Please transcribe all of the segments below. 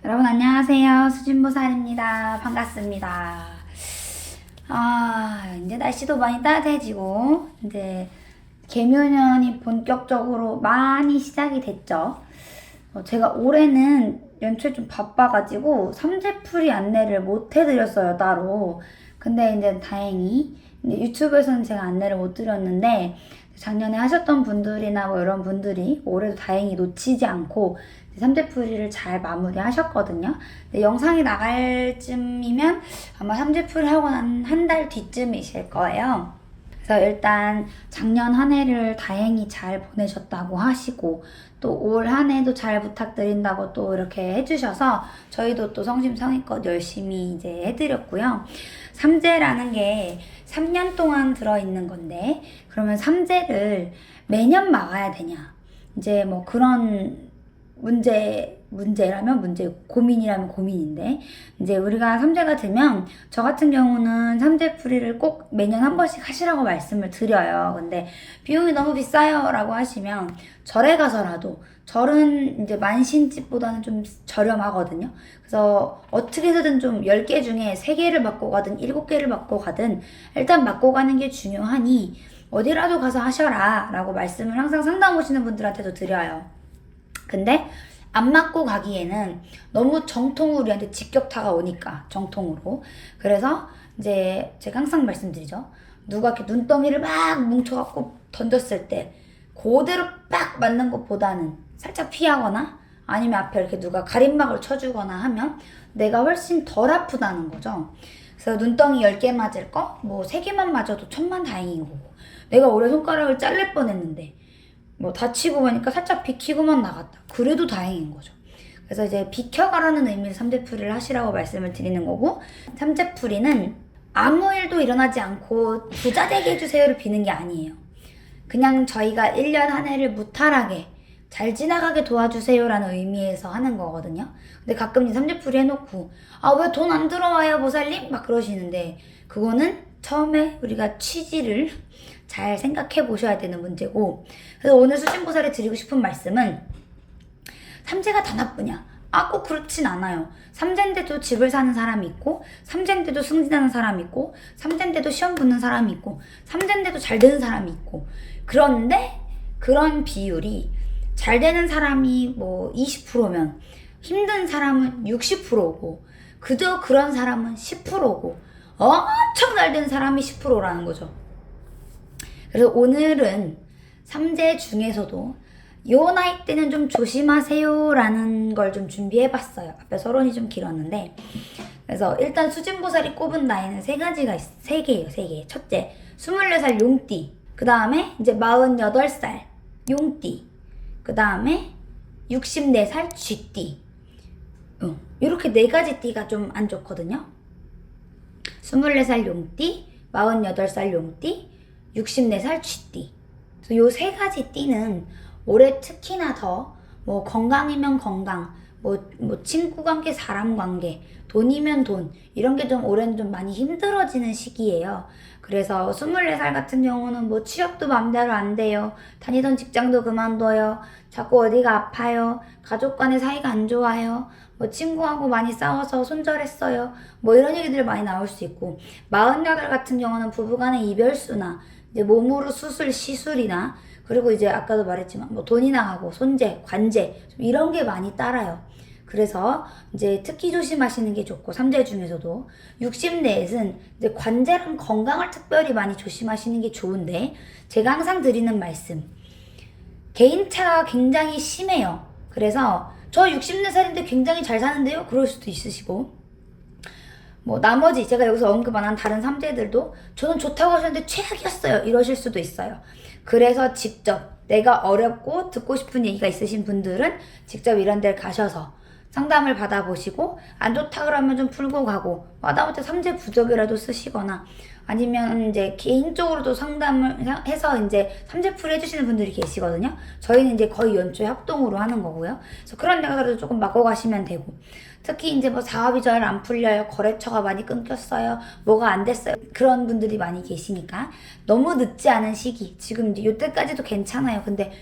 여러분 안녕하세요. 수진보살입니다. 반갑습니다. 이제 날씨도 많이 따뜻해지고 이제 개묘년이 본격적으로 많이 시작이 됐죠. 제가 올해는 연초에 좀 바빠가지고 삼재풀이 안내를 못 해드렸어요, 따로. 근데 이제 다행히 유튜브에서는 제가 안내를 못 드렸는데 작년에 하셨던 분들이나 뭐 이런 분들이 올해도 다행히 놓치지 않고 삼재풀이를 잘 마무리하셨거든요. 영상이 나갈 쯤이면 아마 삼재풀이 하고 난 한 달 뒤쯤이실 거예요. 그래서 일단 작년 한 해를 다행히 잘 보내셨다고 하시고 또 올 한 해도 잘 부탁드린다고 또 이렇게 해주셔서 저희도 또 성심성의껏 열심히 이제 해드렸고요. 삼재라는 게 3년 동안 들어있는 건데 그러면 삼재를 매년 막아야 되냐? 이제 뭐 그런 문제라면 문제고 고민이라면 고민인데 이제 우리가 삼재가 되면 저 같은 경우는 삼재풀이를 꼭 매년 한 번씩 하시라고 말씀을 드려요. 근데 비용이 너무 비싸요 라고 하시면 절에 가서라도 절은 이제 만신집보다는 좀 저렴하거든요. 그래서 어떻게 해서든 좀 10개 중에 3개를 받고 가든 7개를 받고 가든 일단 받고 가는 게 중요하니 어디라도 가서 하셔라 라고 말씀을 항상 상담 오시는 분들한테도 드려요. 근데 안 맞고 가기에는 너무 정통으로 우리한테 직격 다가오니까 정통으로. 그래서 이제 제가 항상 말씀드리죠. 누가 이렇게 눈덩이를 막 뭉쳐갖고 던졌을 때 그대로 빡 맞는 것보다는 살짝 피하거나 아니면 앞에 이렇게 누가 가림막을 쳐주거나 하면 내가 훨씬 덜 아프다는 거죠. 그래서 눈덩이 10개 맞을 거 뭐 3개만 맞아도 천만다행인 거고 내가 올해 손가락을 잘릴 뻔했는데 뭐 다치고 보니까 살짝 비키고만 나갔다. 그래도 다행인 거죠. 그래서 이제 비켜가라는 의미로 삼재풀이를 하시라고 말씀을 드리는 거고 삼재풀이는 아무 일도 일어나지 않고 부자 되게 해주세요를 비는 게 아니에요. 그냥 저희가 1년 한 해를 무탈하게 잘 지나가게 도와주세요라는 의미에서 하는 거거든요. 근데 가끔 삼재풀이 해놓고 왜 돈 안 들어와요 보살님? 막 그러시는데 그거는 처음에 우리가 취지를 잘 생각해 보셔야 되는 문제고 그래서 오늘 수진보살에 드리고 싶은 말씀은 삼재가 다 나쁘냐? 꼭 그렇진 않아요. 삼재인데도 집을 사는 사람이 있고 삼재인데도 승진하는 사람이 있고 삼재인데도 시험 붙는 사람이 있고 삼재인데도 잘 되는 사람이 있고 그런데 그런 비율이 잘 되는 사람이 뭐 20%면 힘든 사람은 60%고 그저 그런 사람은 10%고 엄청 잘 된 사람이 10%라는 거죠. 그래서 오늘은 삼재 중에서도 요 나이 때는 좀 조심하세요 라는 걸 좀 준비해봤어요. 앞에 서론이 좀 길었는데 그래서 일단 수진보살이 꼽은 나이는 3개예요. 3개. 첫째 24살 용띠, 그 다음에 이제 48살 용띠, 그 다음에 64살 쥐띠. 이렇게 4가지 띠가 좀 안 좋거든요. 24살 용띠, 48살 용띠, 64살 쥐띠. 그래서 요 3가지 띠는 올해 특히나 더 뭐 건강이면 건강, 뭐 친구 관계, 사람 관계, 돈이면 돈 이런 게 좀 올해는 좀 많이 힘들어지는 시기예요. 그래서 24살 같은 경우는 뭐 취업도 맘대로 안 돼요. 다니던 직장도 그만둬요. 자꾸 어디가 아파요. 가족 간의 사이가 안 좋아요. 뭐 친구하고 많이 싸워서 손절했어요. 뭐 이런 얘기들 많이 나올 수 있고 48 같은 경우는 부부간의 이별수나 이제 몸으로 수술, 시술이나 그리고 이제 아까도 말했지만 뭐 돈이 나가고 손재, 관재 이런 게 많이 따라요. 그래서 이제 특히 조심하시는 게 좋고 삼재 중에서도 60넷은 이제 관재랑 건강을 특별히 많이 조심하시는 게 좋은데 제가 항상 드리는 말씀 개인차가 굉장히 심해요. 그래서 저 64살인데 굉장히 잘 사는데요? 그럴 수도 있으시고 뭐 나머지 제가 여기서 언급 안 한 다른 삼재들도 저는 좋다고 하셨는데 최악이었어요 이러실 수도 있어요. 그래서 직접 내가 어렵고 듣고 싶은 얘기가 있으신 분들은 직접 이런 데를 가셔서 상담을 받아보시고 안 좋다 그러면 좀 풀고 가고 마다못해 삼재 부적이라도 쓰시거나 아니면 이제 개인적으로도 상담을 해서 이제 삼재풀이 해주시는 분들이 계시거든요. 저희는 이제 거의 연초에 합동으로 하는 거고요. 그래서 그런 데 가서도 조금 맞고 가시면 되고 특히 이제 뭐 사업이 잘 안 풀려요. 거래처가 많이 끊겼어요. 뭐가 안 됐어요. 그런 분들이 많이 계시니까 너무 늦지 않은 시기 지금 이제 요때까지도 괜찮아요. 근데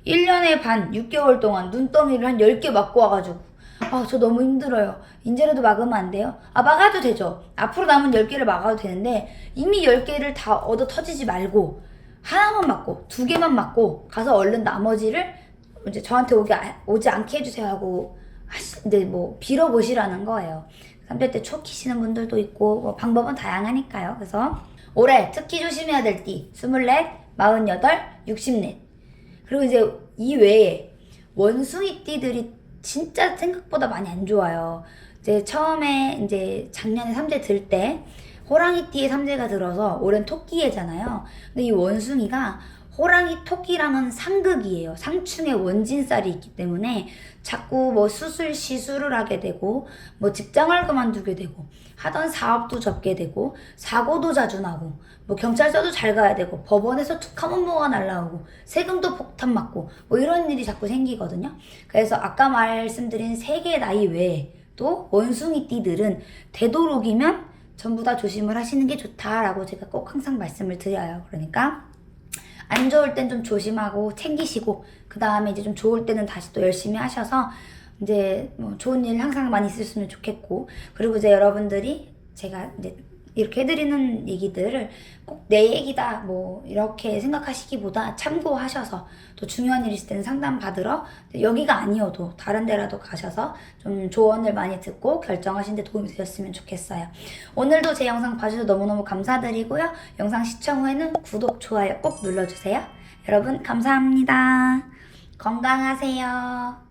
1년에 반 6개월 동안 눈덩이를 한 10개 맞고 와가지고 저 너무 힘들어요. 인제라도 막으면 안 돼요? 막아도 되죠. 앞으로 남은 10개를 막아도 되는데 이미 10개를 다 얻어 터지지 말고 하나만 막고 2개만 막고 가서 얼른 나머지를 이제 저한테 오지 않게 해주세요 하고 이제 뭐 빌어보시라는 거예요. 3대 때 초 키시는 분들도 있고 뭐 방법은 다양하니까요. 그래서 올해 특히 조심해야 될 띠 24, 48, 64. 그리고 이제 이 외에 원숭이 띠들이 진짜 생각보다 많이 안 좋아요. 이제 처음에 이제 작년에 삼재 들 때 호랑이 띠에 삼재가 들어서 올해는 토끼해잖아요. 근데 이 원숭이가 호랑이 토끼랑은 상극이에요. 상충의 원진살이 있기 때문에 자꾸 뭐 시술을 하게 되고 뭐 직장을 그만두게 되고 하던 사업도 접게 되고 사고도 자주 나고 뭐 경찰서도 잘 가야 되고 법원에서 툭 하면 뭐가 날라오고 세금도 폭탄 맞고 뭐 이런 일이 자꾸 생기거든요. 그래서 아까 말씀드린 3개의 나이 외에 또 원숭이 띠들은 되도록이면 전부 다 조심을 하시는 게 좋다라고 제가 꼭 항상 말씀을 드려요. 그러니까 안 좋을 땐 좀 조심하고 챙기시고 그 다음에 이제 좀 좋을 때는 다시 또 열심히 하셔서 이제 뭐 좋은 일 항상 많이 있으셨으면 좋겠고, 그리고 이제 여러분들이 제가 이제 이렇게 해드리는 얘기들을 꼭 내 얘기다 뭐 이렇게 생각하시기보다 참고하셔서 또 중요한 일 있을 때는 상담 받으러 여기가 아니어도 다른 데라도 가셔서 좀 조언을 많이 듣고 결정하신 데 도움이 되셨으면 좋겠어요. 오늘도 제 영상 봐주셔서 너무너무 감사드리고요. 영상 시청 후에는 구독, 좋아요 꼭 눌러주세요. 여러분 감사합니다. 건강하세요.